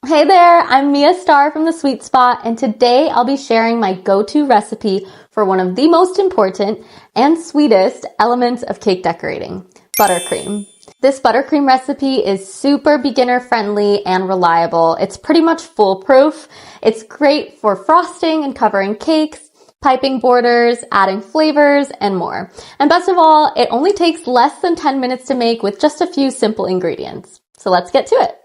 Hey there, I'm Mia Starr from The Sweet Spot, and today I'll be sharing my go-to recipe for one of the most important and sweetest elements of cake decorating, buttercream. This buttercream recipe is super beginner friendly and reliable. It's pretty much foolproof. It's great for frosting and covering cakes, piping borders, adding flavors, and more. And best of all, it only takes less than 10 minutes to make with just a few simple ingredients. So let's get to it.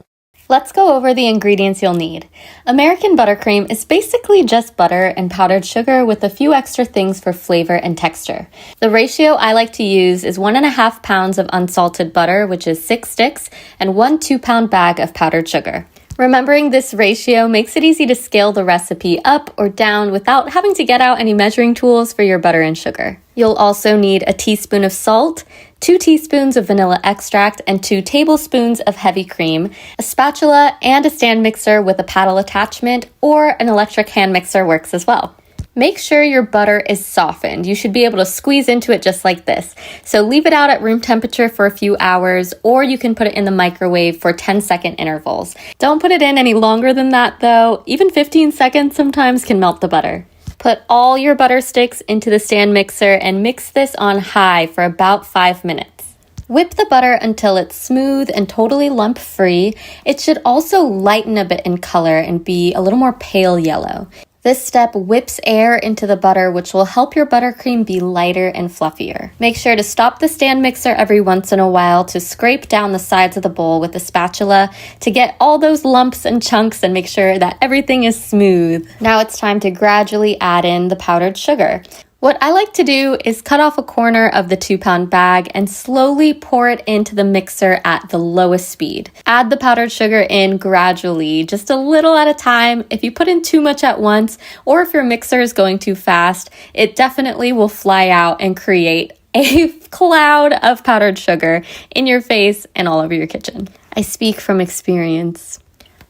Let's go over the ingredients you'll need. American buttercream is basically just butter and powdered sugar with a few extra things for flavor and texture. The ratio I like to use is 1.5 pounds of unsalted butter, which is 6 sticks, and 1 2-pound bag of powdered sugar. Remembering this ratio makes it easy to scale the recipe up or down without having to get out any measuring tools for your butter and sugar. You'll also need a teaspoon of salt, 2 teaspoons of vanilla extract, and 2 tablespoons of heavy cream, a spatula, and a stand mixer with a paddle attachment, or an electric hand mixer works as well. Make sure your butter is softened. You should be able to squeeze into it just like this. So leave it out at room temperature for a few hours, or you can put it in the microwave for 10-second intervals. Don't put it in any longer than that though. Even 15 seconds sometimes can melt the butter. Put all your butter sticks into the stand mixer and mix this on high for about 5 minutes. Whip the butter until it's smooth and totally lump-free. It should also lighten a bit in color and be a little more pale yellow. This step whips air into the butter, which will help your buttercream be lighter and fluffier. Make sure to stop the stand mixer every once in a while to scrape down the sides of the bowl with a spatula to get all those lumps and chunks and make sure that everything is smooth. Now it's time to gradually add in the powdered sugar. What I like to do is cut off a corner of the 2-pound bag and slowly pour it into the mixer at the lowest speed. Add the powdered sugar in gradually, just a little at a time. If you put in too much at once, or if your mixer is going too fast, it definitely will fly out and create a cloud of powdered sugar in your face and all over your kitchen. I speak from experience.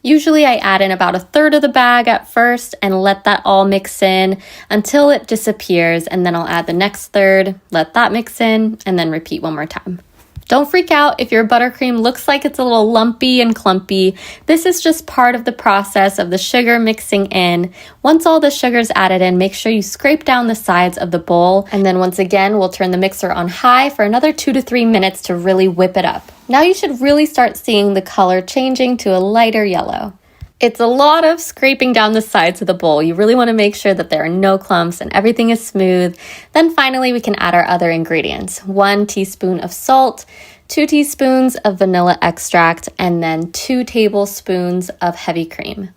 Usually I add in about 1/3 of the bag at first and let that all mix in until it disappears, and then I'll add the next third, let that mix in, and then repeat one more time. Don't freak out if your buttercream looks like it's a little lumpy and clumpy. This is just part of the process of the sugar mixing in. Once all the sugar's added in, make sure you scrape down the sides of the bowl, and then once again, we'll turn the mixer on high for another 2 to 3 minutes to really whip it up. Now you should really start seeing the color changing to a lighter yellow. It's a lot of scraping down the sides of the bowl. You really want to make sure that there are no clumps and everything is smooth. Then finally, we can add our other ingredients. 1 teaspoon of salt, 2 teaspoons of vanilla extract, and then 2 tablespoons of heavy cream.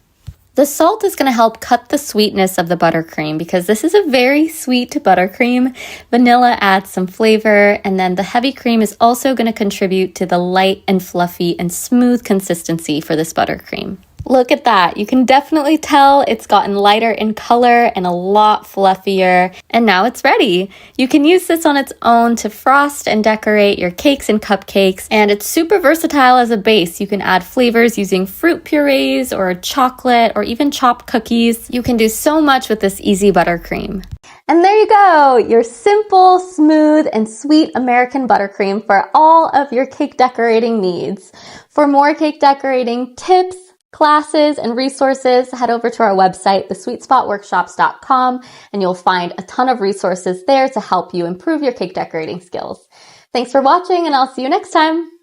The salt is going to help cut the sweetness of the buttercream because this is a very sweet buttercream. Vanilla adds some flavor, and then the heavy cream is also going to contribute to the light and fluffy and smooth consistency for this buttercream. Look at that. You can definitely tell it's gotten lighter in color and a lot fluffier. And now it's ready. You can use this on its own to frost and decorate your cakes and cupcakes. And it's super versatile as a base. You can add flavors using fruit purees or chocolate or even chopped cookies. You can do so much with this easy buttercream. And there you go, your simple, smooth, and sweet American buttercream for all of your cake decorating needs. For more cake decorating tips, classes, and resources, head over to our website, thesweetspotworkshops.com, and you'll find a ton of resources there to help you improve your cake decorating skills. Thanks for watching, and I'll see you next time.